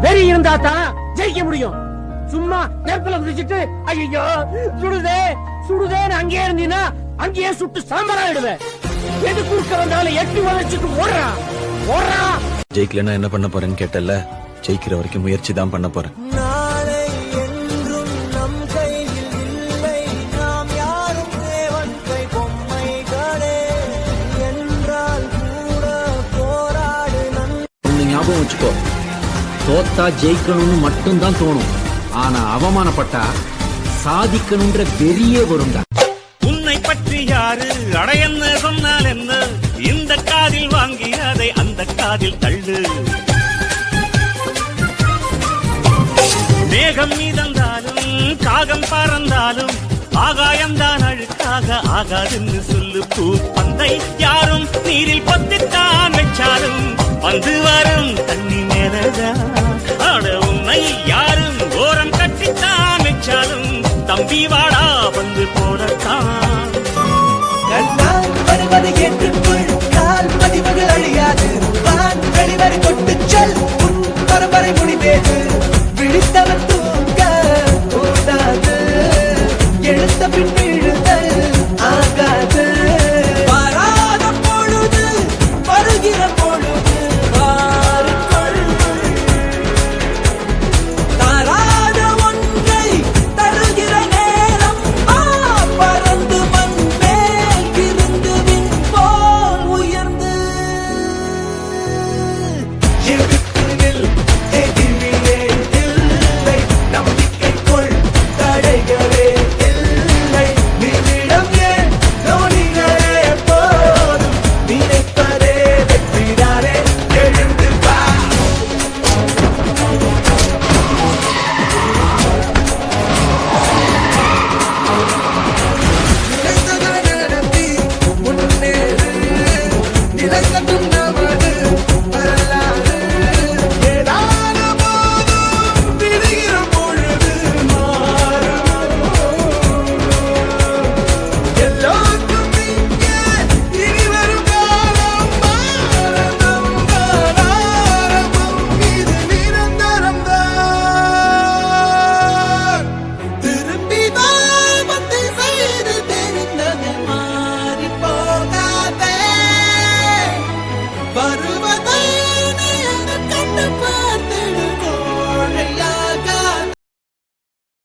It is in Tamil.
வெறி இருந்தா தான் ஜெயிக்க முடியும். சும்மா நெருப்புல குதிச்சிட்டு ஐயோ சுடுதே சுடுதேன்னு அங்கேயே இருந்தீங்கன்னா அங்கேயே சுட்டு சாம்பராயிடுவேன். எது குறுக்க வந்தாலும் எட்டி வளைச்சிட்டு ஓடுறா ஓடுறா. ஜெயிக்கலன்னா என்ன பண்ண போறேன்னு கேட்டல, ஜெயிக்கிற வரைக்கும் முயற்சி தான் பண்ண போறேன். ஞாபகம் வச்சுக்கோ, தோத்தா ஜெயிக்கணும்னு மட்டும்தான் தோணும். ஆனா அவமானப்பட்டா சாதிக்கணும்ன்ற வெறியே வரும்டா. உன்னை பற்றி யாரு அடையன்னு சொன்னால் என்ன, இந்த காதில் வாங்கி அதை அந்த காதில் தள்ளு. மேகம் மீதந்தாலும் காகம் பறந்தாலும் ஆகாயம்தான் அழுக்காக ஆகாதுன்னு சொல்லு. பூ பந்தை யாரும் நீரில் பொத்தித்தான் வச்சாலும் வந்து வரும் தண்ணி மேலதான். ஆட உன்னை யாரும் ஓரம் கட்டித்தான் வச்சாலும் தம்பி வாடா வந்து போடத்தான். வருவதை ஏற்றுக்கொள், கால் பதிவுகள் அழியாது. வெளிவரை கொட்டு செல், பரம்பரை முடிவேது.